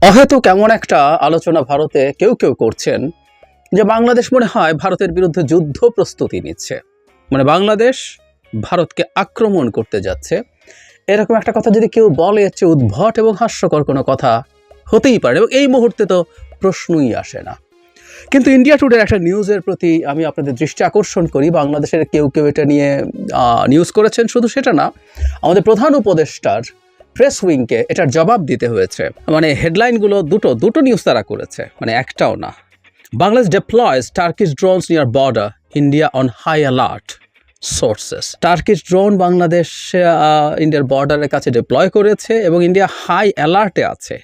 অহেতুক এমন একটা আলোচনা ভারতে কেউ কেউ করছেন যে বাংলাদেশ মনে হয় ভারতের বিরুদ্ধে যুদ্ধ প্রস্তুতি নিচ্ছে, মানে বাংলাদেশ ভারতকে আক্রমণ করতে যাচ্ছে। এরকম একটা কথা যদি কেউ বলে, এর চেয়ে উদ্ভট এবং হাস্যকর কোনো কথা হতেই পারে, এবং এই মুহূর্তে তো প্রশ্নই আসে না। কিন্তু ইন্ডিয়া টুডের একটা নিউজের প্রতি আমি আপনাদের দৃষ্টি আকর্ষণ করি। বাংলাদেশের কেউ কেউ এটা নিয়ে নিউজ করেছেন, শুধু সেটা না, আমাদের প্রধান উপদেষ্টার প্রেস উইংকে এটার জবাব দিতে হয়েছে। মানে হেডলাইনগুলো দুটো নিউজ তারা করেছে, মানে একটাও না। Bangladesh deploys Turkish drones near border, India on high alert. Sources, Turkish drone Bangladesh ইন্ডিয়ার বর্ডারের কাছে ডিপ্লয় করেছে এবং ইন্ডিয়া হাই অ্যালার্টে আছে।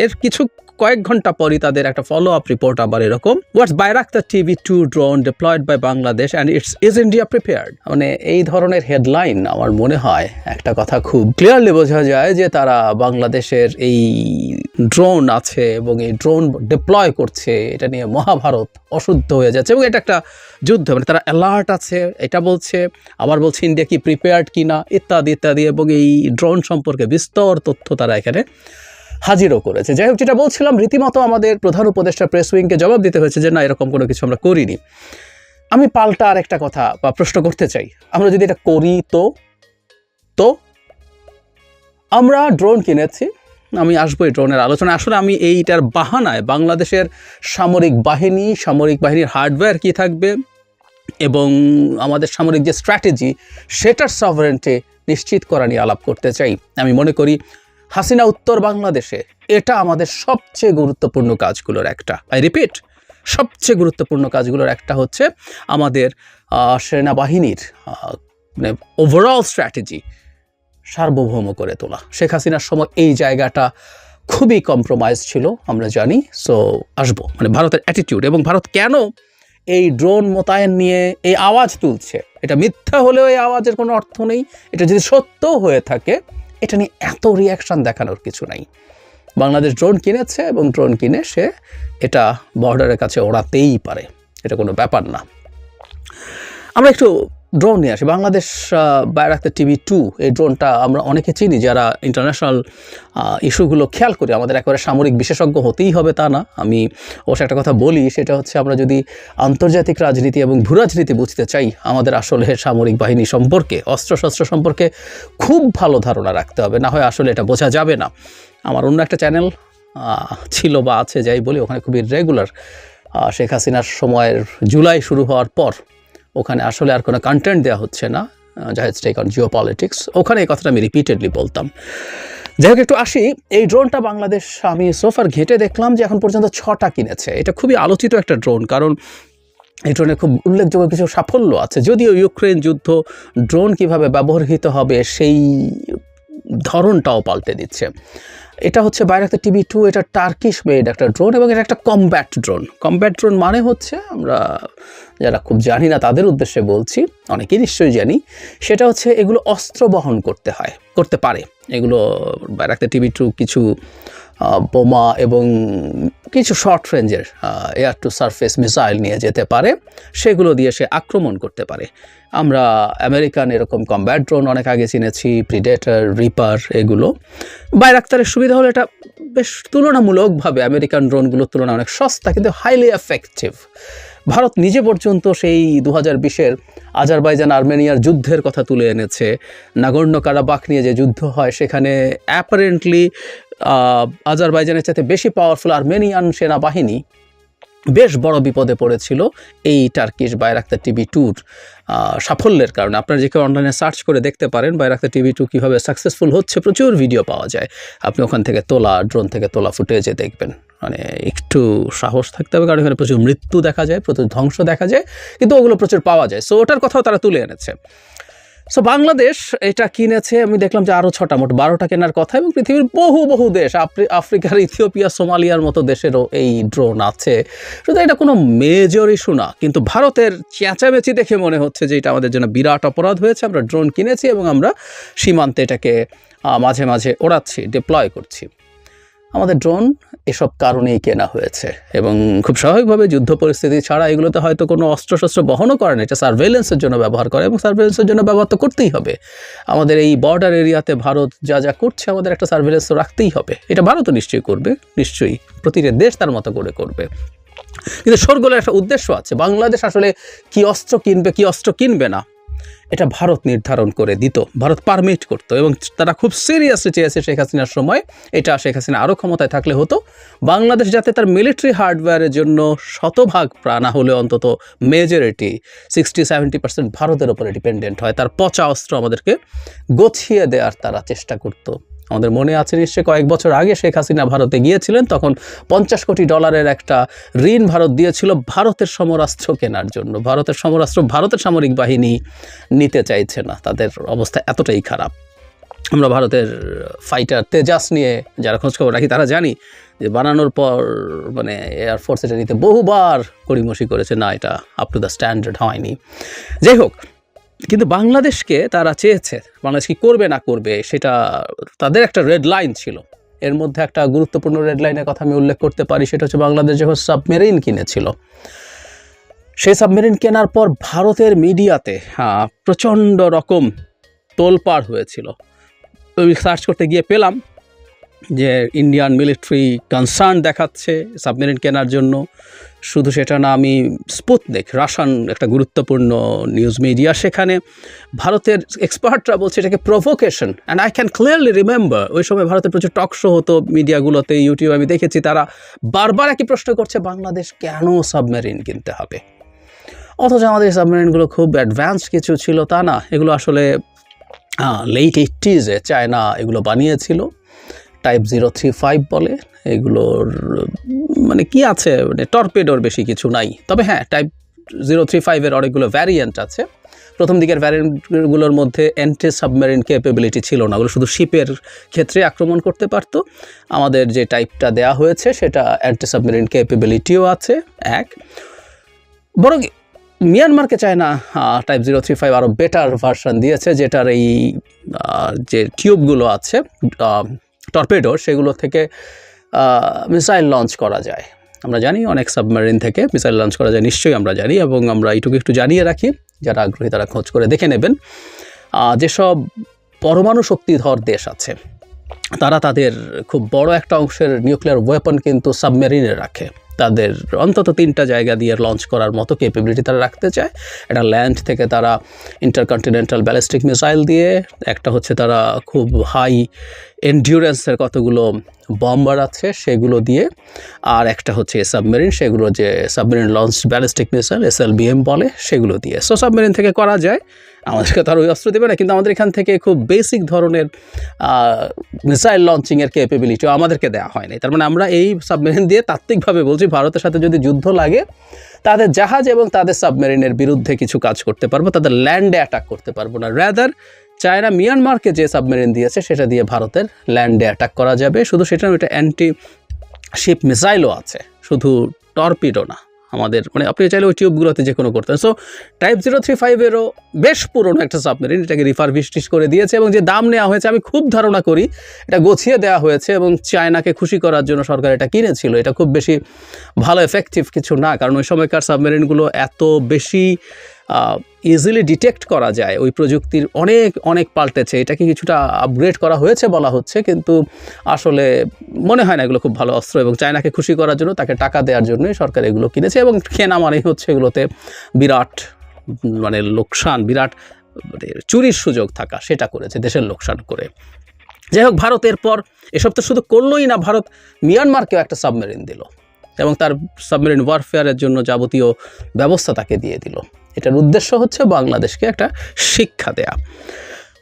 এর কিছু কয়েক ঘন্টা পরই তাদের একটা ফলো আপ রিপোর্ট আবার এরকম, what's Bayraktar TB2 drone deployed by Bangladesh and is India prepared. মানে এই ধরনের হেডলাইন আমার মনে হয় একটা কথা খুব ক্লিয়ারলি বোঝা যায় যে তারা বাংলাদেশের এই ড্রোন আছে এবং এই ড্রোন ডিপ্লয় করছে, এটা নিয়ে মহাভারত অশুদ্ধ হয়ে যাচ্ছে এবং এটা একটা যুদ্ধ। মানে তারা অ্যালার্ট আছে এটা বলছে, আবার বলছে ইন্ডিয়া কি প্রিপেয়ার্ড কিনা ইত্যাদি ইত্যাদি, এবং এই ড্রোন সম্পর্কে বিস্তর তথ্য তারা এখানে হাজিরও করেছে। যাই হোক, যেটা বলছিলাম, রীতিমতো আমাদের প্রধান উপদেষ্টা প্রেস উইংকে জবাব দিতে হয়েছে যে না, এরকম কোনো কিছু আমরা করিনি। আমি পাল্টা আর একটা কথা বা প্রশ্ন করতে চাই, আমরা যদি এটা করি তো আমরা ড্রোন কিনেছি, আমি আসবো এই ড্রোনের আলোচনা। আসলে আমি এইটার বাহানায় বাংলাদেশের সামরিক বাহিনীর হার্ডওয়্যার কি থাকবে এবং আমাদের সামরিক যে স্ট্র্যাটেজি সেটার সভারেন্টি নিশ্চিত করা নিয়ে আলাপ করতে চাই। আমি মনে করি হাসিনা উত্তর বাংলাদেশে এটা আমাদের সবচেয়ে গুরুত্বপূর্ণ কাজগুলোর একটা, আই রিপিট, সবচেয়ে গুরুত্বপূর্ণ কাজগুলোর একটা হচ্ছে আমাদের সেনাবাহিনীর মানে ওভারঅল স্ট্র্যাটেজি সার্বভৌম করে তোলা। শেখ হাসিনার সময় এই জায়গাটা খুবই কম্প্রোমাইজ ছিল, আমরা জানি। সো আসবো মানে ভারতের অ্যাটিটিউড এবং ভারত কেন এই ড্রোন মোতায়েন নিয়ে এই আওয়াজ তুলছে। এটা মিথ্যা হলেও এই আওয়াজের কোনো অর্থ নেই, এটা যদি সত্যও হয়ে থাকে এটা নিয়ে এত রিয়াকশান দেখানোর কিছু নাই। বাংলাদেশ ড্রোন কিনেছে এবং ড্রোন কিনে সে এটা বর্ডারের কাছে ওড়াতেই পারে, এটা কোনো ব্যাপার না। আমরা একটু ড্রোন নিয়ে আসি। বাংলাদেশ বাইরাক্তার TB2 এই ড্রোনটা আমরা অনেকে চিনি, যারা ইন্টারন্যাশনাল ইস্যুগুলো খেয়াল করি। আমাদের একেবারে সামরিক বিশেষজ্ঞ হতেই হবে তা না। আমি অবশ্য একটা কথা বলি, সেটা হচ্ছে আমরা যদি আন্তর্জাতিক রাজনীতি এবং ভূরাজনীতি বুঝতে চাই, আমাদের আসলে সামরিক বাহিনী সম্পর্কে, অস্ত্রশস্ত্র সম্পর্কে খুব ভালো ধারণা রাখতে হবে, না হয় আসলে এটা বোঝা যাবে না। আমার অন্য একটা চ্যানেল ছিল বা আছে, যাই বলি, ওখানে খুবই রেগুলার শেখ হাসিনার সময়ের জুলাই শুরু হওয়ার পর ওখানে আসলে আর কোনো কন্টেন্ট দেওয়া হচ্ছে না, জাহেজ টেক অন জিও পলিটিক্স, ওখানে এই কথাটা আমি রিপিটেডলি বলতাম। যাই হোক, একটু আসি। এই ড্রোনটা বাংলাদেশ আমি সোফার ঘেঁটে দেখলাম যে এখন পর্যন্ত 6টা কিনেছে। এটা খুবই আলোচিত একটা ড্রোন, কারণ এই ড্রোনের খুব উল্লেখযোগ্য কিছু সাফল্য আছে। যদিও ইউক্রেন যুদ্ধ ড্রোন কিভাবে ব্যবহৃত হবে সেই ধরনটাও পাল্টে দিচ্ছে। এটা হচ্ছে বাইরাক্তার TB2, এটা টার্কিশ মেড একটা ড্রোন এবং এটা একটা কমব্যাট ড্রোন। কমব্যাট ড্রোন মানে হচ্ছে, আমরা যারা খুব জানি না তাদের উদ্দেশ্যে বলছি, অনেকেই নিশ্চয়ই জানি, সেটা হচ্ছে এগুলো অস্ত্র বহন করতে পারে। এগুলো বাইরাক্তার TB2 কিছু বোমা এবং কিছু শর্ট রেঞ্জের এয়ার টু সারফেস মিসাইল নিয়ে যেতে পারে, সেগুলো দিয়ে সে আক্রমণ করতে পারে। আমরা আমেরিকান এরকম কমব্যাট ড্রোন অনেক আগে চিনেছি, প্রিডেটর, রিপার, এগুলো। বাইরাক্তারের সুবিধা হলো এটা বেশ তুলনামূলকভাবে আমেরিকান ড্রোনগুলোর তুলনায় অনেক সস্তা, কিন্তু হাইলি এফেক্টিভ। ভারত নিজে পর্যন্ত সেই 2020-এর আজারবাইজান আর্মেনিয়ার যুদ্ধের কথা তুলে এনেছে। নাগর্নো কারাবাখ নিয়ে যে যুদ্ধ হয়, সেখানে অ্যাপারেন্টলি আজারবাইজানের চাইতে বেশি পাওয়ারফুল আর্মেনিয়ান সেনাবাহিনী বেশ বড় বিপদে পড়েছিল এই টার্কিশ বাইরাক্তার TB2-র সাফল্যের কারণে। আপনারা যে কেউ অনলাইনে সার্চ করে দেখতে পারেন বাইরাক্তার TB2 কীভাবে সাকসেসফুল হচ্ছে, প্রচুর ভিডিও পাওয়া যায়। আপনি ওখান থেকে ড্রোন থেকে তোলা ফুটেজে দেখবেন। মানে একটু সাহস থাকতে হবে, কারণ এখানে প্রচুর মৃত্যু দেখা যায়, প্রচুর ধ্বংস দেখা যায়, কিন্তু ওগুলো প্রচুর পাওয়া যায়। সো ওটার কথাও তারা তুলে এনেছে। সো বাংলাদেশ এটা কিনেছে, আমি দেখলাম যে আরও 6টা, মোট 12টা কেনার কথা, এবং পৃথিবীর বহু দেশ, আফ্রিকার ইথিওপিয়া, সোমালিয়ার মতো দেশেরও এই ড্রোন আছে। শুধু এটা কোনো মেজর ইস্যু না, কিন্তু ভারতের চেঁচামেচি দেখে মনে হচ্ছে যে এটা আমাদের জন্য বিরাট অপরাধ হয়েছে। আমরা ড্রোন কিনেছি এবং আমরা সীমান্তে এটাকে মাঝে মাঝে ওড়াচ্ছি, ডিপ্লয় করছি। আমাদের ড্রোন এসব কারণেই কেনা হয়েছে এবং খুব স্বাভাবিকভাবে যুদ্ধ পরিস্থিতি ছাড়া এগুলোতে হয়তো কোনো অস্ত্রশস্ত্র বহনও করে না, এটা সার্ভেলেন্সের জন্য ব্যবহার করে এবং সার্ভেলেন্সের জন্য ব্যবহার তো করতেই হবে। আমাদের এই বর্ডার এরিয়াতে ভারত যা যা করছে আমাদের একটা সার্ভেলেন্স তো রাখতেই হবে, এটা ভারতও নিশ্চয়ই করবে, নিশ্চয়ই প্রতিটা দেশ তার মতো করে করবে। কিন্তু শোরগোলের একটা উদ্দেশ্য আছে, বাংলাদেশ আসলে কি অস্ত্র কিনবে কি অস্ত্র কিনবে না এটা ভারত নির্ধারণ করে দিত, ভারত পারমিট করতো এবং তারা খুব সিরিয়াসলি চেয়েছে শেখ হাসিনার সময়, এটা শেখ হাসিনা আরও ক্ষমতায় থাকলে হতো, বাংলাদেশ যাতে তার মিলিটারি হার্ডওয়্যারের জন্য শতভাগ না হলে অন্তত মেজরিটি 60-70% ভারতের ওপরে ডিপেন্ডেন্ট হয়, তার পচা অস্ত্র আমাদেরকে গছিয়ে দেওয়ার তারা চেষ্টা করতো। আমাদের মনে আছে নিশ্চয়ই কয়েক বছর আগে শেখ হাসিনা ভারতে গিয়েছিলেন, তখন $50 কোটি একটা ঋণ ভারত দিয়েছিল ভারতের সমরাস্ত্র কেনার জন্য। ভারতের সমরাস্ত্র ভারতের সামরিক বাহিনী নিতে চাইছে না, তাদের অবস্থা এতটাই খারাপ। আমরা ভারতের ফাইটার তেজাস নিয়ে যারা খোঁজখবর রাখি তারা জানি যে বানানোর পর মানে এয়ারফোর্স এটা নিতে বহুবার কড়িমসি করেছে, না এটা আপ টু দ্য স্ট্যান্ডার্ড হয়নি। যাই হোক, কিন্তু বাংলাদেশকে তারা চেয়েছে, বাংলাদেশ কি করবে না করবে সেটা তাদের একটা রেড লাইন ছিল। এর মধ্যে একটা গুরুত্বপূর্ণ রেড লাইনের কথা আমি উল্লেখ করতে পারি, সেটা হচ্ছে বাংলাদেশ যখন সাবমেরিন কিনেছিল, সেই সাবমেরিন কেনার পর ভারতের মিডিয়াতে প্রচণ্ড রকম তোলপাড় হয়েছিল। সার্চ করতে গিয়ে পেলাম যে ইন্ডিয়ান মিলিটারি কনসার্ন দেখাচ্ছে সাবমেরিন কেনার জন্য। শুধু সেটা না, আমি স্পুতনিক, রাশিয়ান একটা গুরুত্বপূর্ণ নিউজ মিডিয়া, সেখানে ভারতের এক্সপার্টরা বলছে এটাকে provocation. And I can clearly remember ওই সময় ভারতের প্রচুর টক শো হতো মিডিয়াগুলোতে, ইউটিউব আমি দেখেছি, তারা বারবার একই প্রশ্ন করছে, বাংলাদেশ কেন সাবমেরিন কিনতে হবে? অথচ আমাদের সাবমেরিনগুলো খুব অ্যাডভান্স কিছু ছিল তা না, এগুলো আসলে লেট 80s চায়না এগুলো বানিয়েছিল, টাইপ 035 বলে। এগুলোর মানে কি আছে, মানে টর্পেডোর বেশি কিছু নাই, তবে হ্যাঁ টাইপ 035-এর অনেকগুলো ভ্যারিয়েন্ট আছে। প্রথম দিকের ভ্যারিয়েন্টগুলোর মধ্যে অ্যান্টি সাবমেরিন ক্যাপেবিলিটি ছিল না, ওগুলো শুধু শিপের ক্ষেত্রে আক্রমণ করতে পারতো। আমাদের যে টাইপটা দেয়া হয়েছে সেটা অ্যান্টি সাবমেরিন ক্যাপেবিলিটিও আছে এক, বরং মিয়ানমারকে চায়না টাইপ 035 আরও বেটার ভার্সন দিয়েছে, যেটার এই যে টিউবগুলো আছে টর্পেডোর, সেগুলো থেকে মিসাইল লঞ্চ করা যায়। আমরা জানি অনেক সাবমেরিন থেকে মিসাইল লঞ্চ করা যায়, নিশ্চয়ই আমরা জানি, এবং আমরা এইটুকু একটু জানিয়ে রাখি, যারা আগ্রহী তারা খোঁজ করে দেখে নেবেন। যেসব পরমাণু শক্তিধর দেশ আছে তারা তাদের খুব বড় একটা অংশের নিউক্লিয়ার ওয়েপন কিন্তু সাবমেরিনে রাখে, তাদের অন্তত 3টা জায়গা দিয়ে লঞ্চ করার মতো ক্যাপেবিলিটি তারা রাখতে চায়। এটা ল্যান্ড থেকে তারা ইন্টারকন্টিনেন্টাল ব্যালিস্টিক মিসাইল দিয়ে, একটা হচ্ছে তারা খুব হাই এন্ডিউরেন্সের কতগুলো বম্বার আছে সেগুলো দিয়ে, আর একটা হচ্ছে সাবমেরিন, সেগুলো যে submarine launch ballistic missile SLBM বলে, সেগুলো দিয়ে। সো সাবমেরিন থেকে করা যায়, আমাদেরকে তার ওই অস্ত্র দেবে না, কিন্তু আমাদের এখান থেকে খুব বেসিক ধরনের মিসাইল লঞ্চিংয়ের ক্যাপেবিলিটিও আমাদেরকে দেওয়া হয়নি। তার মানে আমরা এই সাবমেরিন দিয়ে তাত্ত্বিকভাবে বলছি, ভারতের সাথে যদি যুদ্ধ লাগে তাদের জাহাজ এবং তাদের সাবমেরিনের বিরুদ্ধে কিছু কাজ করতে পারবো, তাদের ল্যান্ডে অ্যাটাক করতে পারবো না। রাদার চায়না মিয়ানমারকে যে সাবমেরিন দিয়েছে সেটা দিয়ে ভারতের ল্যান্ডে অ্যাটাক করা যাবে। শুধু সেটা এটা অ্যান্টি শিপ মিসাইলও আছে, শুধু টর্পিডো না। আমাদের মানে আপনি চাইলে ওই টিউবগুলোতে যে কোনো করতেন। সো টাইপ 035-এরও বেশ পুরনো একটা সাবমেরিন, এটাকে রিফারবিশড করে দিয়েছে, এবং যে দাম নেওয়া হয়েছে আমি খুব ধারণা করি এটা গছিয়ে দেওয়া হয়েছে এবং চায়নাকে খুশি করার জন্য সরকার এটা কিনেছিল। এটা খুব বেশি ভালো এফেক্টিভ কিছু না, কারণ ওই সময়কার সাবমেরিনগুলো এত বেশি ইজিলি ডিটেক্ট করা যায়, ওই প্রযুক্তির অনেক অনেক পাল্টেছে। এটাকে কিছুটা আপগ্রেড করা হয়েছে বলা হচ্ছে, কিন্তু আসলে মনে হয় না এগুলো খুব ভালো অস্ত্র, এবং চায়নাকে খুশি করার জন্য, তাকে টাকা দেওয়ার জন্যই সরকার এগুলো কিনেছে, এবং কেনা মানেই হচ্ছে এগুলোতে বিরাট মানে লোকসান, বিরাট চুরির সুযোগ থাকা, সেটা করেছে দেশের লোকসান করে। যাই হোক, ভারতের পর এসব তো শুধু করলোই না, ভারত মিয়ানমারকেও একটা সাবমেরিন দিল এবং তার সাবমেরিন ওয়ারফেয়ারের জন্য যাবতীয় ব্যবস্থা তাকে দিয়ে দিল। এটার উদ্দেশ্য হচ্ছে বাংলাদেশকে একটা শিক্ষা দেয়া।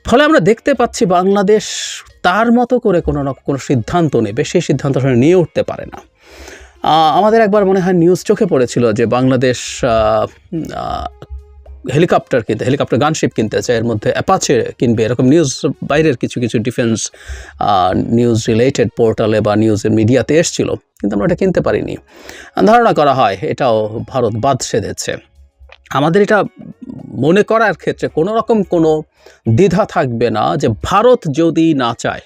ফলে আমরা দেখতে পাচ্ছি বাংলাদেশ তার মতো করে কোনো সিদ্ধান্ত নেবে, সেই সিদ্ধান্ত আসলে নিয়ে উঠতে পারে না। আমাদের একবার মনে হয় নিউজ চোখে পড়েছিল যে বাংলাদেশ হেলিকপ্টার গানশিপ কিনতে চায়, এর মধ্যে অ্যাপাচে কিনবে, এরকম নিউজ বাইরের কিছু কিছু ডিফেন্স নিউজ রিলেটেড পোর্টালে বা নিউজের মিডিয়াতে এসেছিল, কিন্তু আমরা এটা কিনতে পারিনি। ধারণা করা হয় এটাও ভারত বাদ সেধেছে। আমাদের এটা মনে করার ক্ষেত্রে কোনো রকম কোনো দ্বিধা থাকবে না যে ভারত যদি না চায়,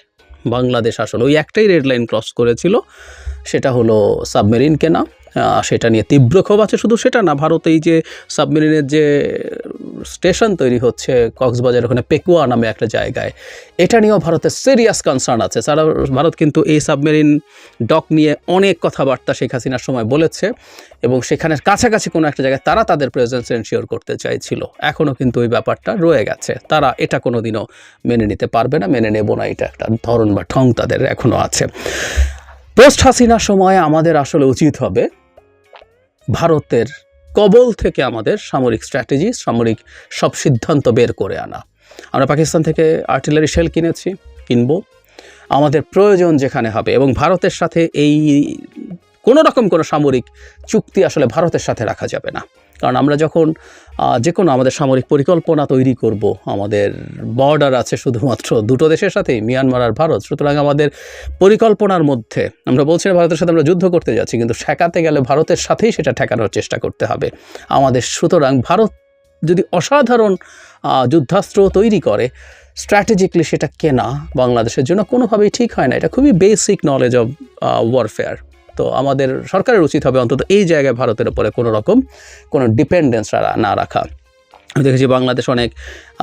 বাংলাদেশ আসলে ওই একটাই রেড লাইন ক্রস করেছিল, সেটা হলো সাবমেরিন কেনা। সেটা নিয়ে তীব্র ক্ষোভ আছে। শুধু সেটা না, ভারতে এই যে সাবমেরিনের যে স্টেশন তৈরি হচ্ছে কক্সবাজার, ওখানে পেকুয়া নামে একটা জায়গায়, এটা নিয়েও ভারতের সিরিয়াস কনসার্ন আছে। সারা ভারত কিন্তু এই সাবমেরিন ডক নিয়ে অনেক কথাবার্তা শেখ হাসিনার সময় বলেছে, এবং সেখানের কাছাকাছি কোনো একটা জায়গায় তারা তাদের প্রেজেন্স এনশিওর করতে চাইছিল। এখনও কিন্তু ওই ব্যাপারটা রয়ে গেছে। তারা এটা কোনো দিনও মেনে নিতে পারবে না, মেনে নেব না, এটা একটা ধরন বা ঠং তাদের এখনও আছে। পোস্ট হাসিনার সময় আমাদের আসলে উচিত হবে ভারতের কবল থেকে আমাদের সামরিক স্ট্র্যাটেজি, সামরিক সব সিদ্ধান্ত বের করে আনা। আমরা পাকিস্তান থেকে আর্টিলারি শেল কিনবো আমাদের প্রয়োজন যেখানে হবে, এবং ভারতের সাথে এই কোনো রকম কোনো সামরিক চুক্তি আসলে ভারতের সাথে রাখা যাবে না। কারণ আমরা যখন যে কোনো আমাদের সামরিক পরিকল্পনা তৈরি করব, আমাদের বর্ডার আছে শুধুমাত্র দুটো দেশের সাথেই, মিয়ানমার আর ভারত। সুতরাং আমাদের পরিকল্পনার মধ্যে আমরা বলছি না ভারতের সাথে আমরা যুদ্ধ করতে যাচ্ছি, কিন্তু ঠেকাতে গেলে ভারতের সাথেই সেটা ঠেকানোর চেষ্টা করতে হবে আমাদের। সুতরাং ভারত যদি অসাধারণ যুদ্ধাস্ত্র তৈরি করে, স্ট্র্যাটেজিক্যালি সেটা কেনা বাংলাদেশের জন্য কোনোভাবেই ঠিক হয় না। এটা খুবই বেসিক নলেজ অফ ওয়ারফেয়ার। তো আমাদের সরকারের উচিত হবে অন্তত এই জায়গায় ভারতের উপরে কোনো রকম কোনো ডিপেন্ডেন্স না রাখা। আমি দেখেছি বাংলাদেশ অনেক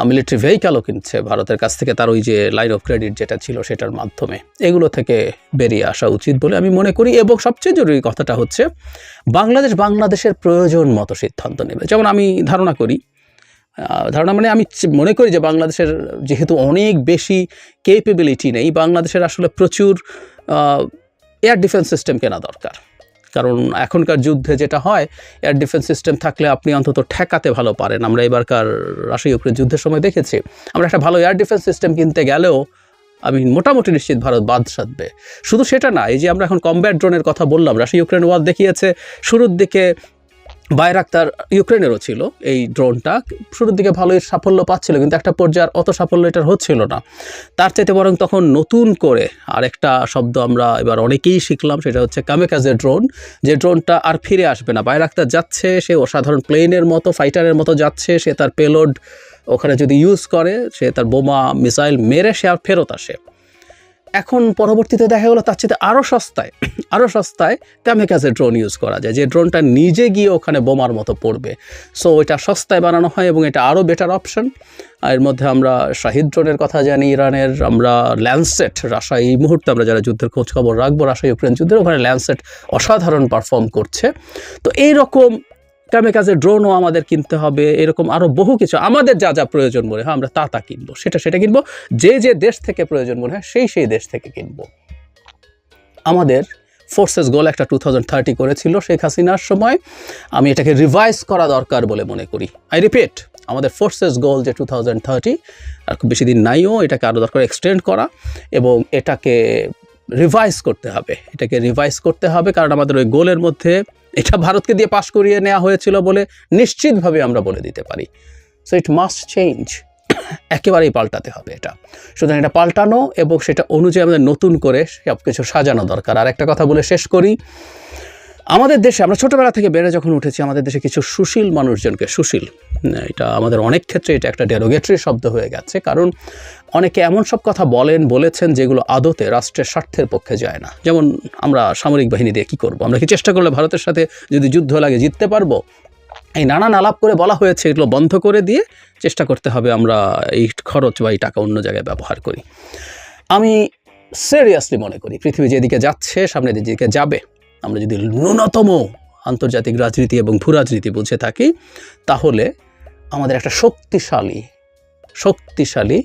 মিলিটারি ভেহিক্যালও কিনছে ভারতের কাছ থেকে, তার ওই যে লাইন অফ ক্রেডিট যেটা ছিল সেটার মাধ্যমে। এগুলো থেকে বেরিয়ে আসা উচিত বলে আমি মনে করি। এবং সবচেয়ে জরুরি কথাটা হচ্ছে বাংলাদেশের প্রয়োজন মতো সিদ্ধান্ত নেবে। যেমন আমি ধারণা মানে আমি মনে করি যে বাংলাদেশের যেহেতু অনেক বেশি ক্যাপেবিলিটি নেই, বাংলাদেশের আসলে প্রচুর এয়ার ডিফেন্স সিস্টেম কেনা দরকার। কারণ এখনকার যুদ্ধে যেটা হয়, এয়ার ডিফেন্স সিস্টেম থাকলে আপনি অন্তত ঠেকাতে ভালো পারেন। আমরা এবারকার রাশিয়া ইউক্রেন যুদ্ধের সময় দেখেছি, আমরা একটা ভালো এয়ার ডিফেন্স সিস্টেম কিনতে গেলেও আমি মোটামুটি নিশ্চিত ভারত বাদ সাধবে। শুধু সেটা না, এই যে আমরা এখন কমব্যাট ড্রোনের কথা বললাম, রাশিয়া ইউক্রেন ওয়ার দেখিয়েছে। শুরুর দিকে বাইরাক্তার ইউক্রেনেরও ছিল এই ড্রোনটা, শুরুর দিকে ভালোই সাফল্য পাচ্ছিল, কিন্তু একটা পর্যায়ে অত সাফল্য এটার হচ্ছিল না। তার চাইতে বরং তখন নতুন করে আরেকটা শব্দ আমরা এবার অনেকেই শিখলাম, সেটা হচ্ছে কামেকাজে ড্রোন। যে ড্রোনটা আর ফিরে আসবে না। বাইরাক্তার যাচ্ছে, সে অসাধারণ প্লেনের মতো, ফাইটারের মতো যাচ্ছে, সে তার পেলোড ওখানে যদি ইউজ করে, সে তার বোমা মিসাইল মেরে সে আর ফেরত আসে। এখন পরবর্তীতে দেখা গেলো তার চেয়ে আরও সস্তায় কামেকাজে ড্রোন ইউজ করা যায়, যে ড্রোনটা নিজে গিয়ে ওখানে বোমার মতো পড়বে। সো এটা সস্তায় বানানো হয় এবং এটা আরও বেটার অপশন। এর মধ্যে আমরা শাহিদ ড্রোনের কথা জানি ইরানের, আমরা ল্যান্ডসেট, রাশিয়া এই মুহূর্তে আমরা যারা যুদ্ধের খোঁজখবর রাখবো রাশিয়া ইউক্রেন যুদ্ধের, ওখানে ল্যান্ডসেট অসাধারণ পারফর্ম করছে। তো এইরকম কামেকাজে ড্রোনও আমাদের কিনতে হবে। এরকম আরও বহু কিছু আমাদের যা যা প্রয়োজন মনে হয় আমরা তা কিনবো, সেটা কিনবো। যে দেশ থেকে প্রয়োজন মনে হয় সেই দেশ থেকে কিনবো। আমাদের ফোর্সেস গোল একটা 2030 করেছিল শেখ হাসিনার সময়, আমি এটাকে রিভাইজ করা দরকার বলে মনে করি। আই রিপিট, আমাদের ফোর্সেস গোল যে 2030, আর খুব বেশি দিন নাইও, এটাকে আরও দরকার এক্সটেন্ড করা এবং এটাকে রিভাইজ করতে হবে। কারণ আমাদের ওই গোলের মধ্যে এটা ভারতকে দিয়ে পাশ করিয়ে নেওয়া হয়েছিল বলে নিশ্চিতভাবে আমরা বলে দিতে পারি। সো ইট মাস্ট চেঞ্জ, একেবারেই পাল্টাতে হবে এটা। সুতরাং এটা পাল্টানো এবং সেটা অনুযায়ী আমাদের নতুন করে সব কিছু সাজানো দরকার। আর একটা কথা বলে শেষ করি, আমাদের দেশে আমরা ছোটোবেলা থেকে বেড়ে যখন উঠেছি, আমাদের দেশে কিছু সুশীল মানুষজনকে, সুশীল এটা আমাদের অনেক ক্ষেত্রে এটা একটা ডেরোগেটরি শব্দ হয়ে গেছে। কারণ অনেকে এমন সব কথা বলেছেন যেগুলো আদতে রাষ্ট্রের স্বার্থের পক্ষে যায় না। যেমন আমরা সামরিক বাহিনী দিয়ে কী করবো, আমরা কি চেষ্টা করলে ভারতের সাথে যদি যুদ্ধ লাগে জিততে পারবো? এই নানান আলাপ করে বলা হয়েছে, এগুলো বন্ধ করে দিয়ে চেষ্টা করতে হবে আমরা এই খরচ বা এই টাকা অন্য জায়গায় ব্যবহার করি। আমি সিরিয়াসলি মনে করি পৃথিবী যেদিকে যাচ্ছে, সামনের দিকে যাবে, আমরা যদি ন্যূনতম আন্তর্জাতিক রাজনীতি এবং ভূরাজনীতি বুঝে থাকি, তাহলে আমাদের একটা শক্তিশালী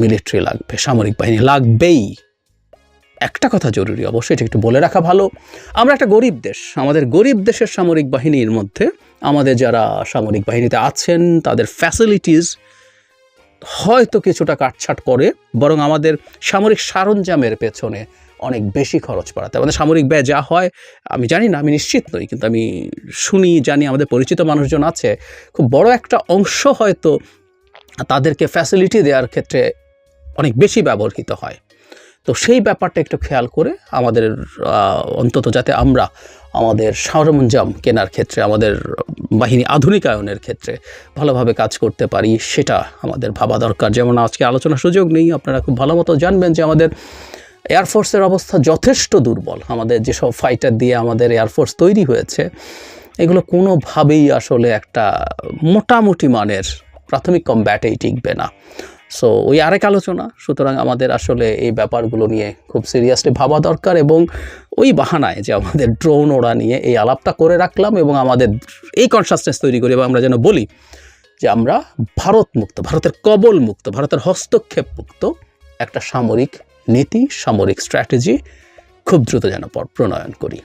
মিলিটারি লাগবে, সামরিক বাহিনী লাগবেই। একটা কথা জরুরি, অবশ্যই এটা একটু বলে রাখা ভালো, আমরা একটা গরিব দেশ। আমাদের গরিব দেশের সামরিক বাহিনীর মধ্যে আমাদের যারা সামরিক বাহিনীতে আছেন, তাদের ফ্যাসিলিটিস হয়তো কিছুটা কাটছাট করে, বরং আমাদের সামরিক সরঞ্জামের পেছনে অনেক বেশি খরচ বাড়াতে। আমাদের সামরিক ব্যয় যা হয় আমি জানি না, আমি নিশ্চিত নই, কিন্তু আমি জানি আমাদের পরিচিত মানুষজন আছে, খুব বড় একটা অংশ হয়তো তাদেরকে ফ্যাসিলিটি দেওয়ার ক্ষেত্রে অনেক বেশি ব্যবহৃত হয়। তো সেই ব্যাপারটা একটু খেয়াল করে আমাদের অন্তত যাতে আমরা আমাদের সরঞ্জাম কেনার ক্ষেত্রে, আমাদের বাহিনী আধুনিকায়নের ক্ষেত্রে ভালোভাবে কাজ করতে পারি, সেটা আমাদের ভাবা দরকার। যেমন আজকে আলোচনার সুযোগ নেই, আপনারা খুব ভালো মতো জানবেন যে আমাদের এয়ারফোর্সের অবস্থা যথেষ্ট দুর্বল। আমাদের যেসব ফাইটার দিয়ে আমাদের এয়ারফোর্স তৈরি হয়েছে, এগুলো কোনোভাবেই আসলে একটা মোটামুটি মানের প্রাথমিক কমব্যাটেই টিকবে না। সো ওই আরেক আলোচনা। সুতরাং আমাদের আসলে এই ব্যাপারগুলো নিয়ে খুব সিরিয়াসলি ভাবা দরকার, এবং ওই বাহানায় যে আমাদের ড্রোন ওড়া নিয়ে এই আলাপটা করে রাখলাম এবং আমাদের এই কনসাসনেস তৈরি করি, এবং আমরা যেন বলি যে আমরা ভারত মুক্ত, ভারতের কবল মুক্ত, ভারতের হস্তক্ষেপ মুক্ত একটা সামরিক নীতি, সামরিক স্ট্র্যাটেজি খুব দ্রুত যেন প্রণয়ন করি।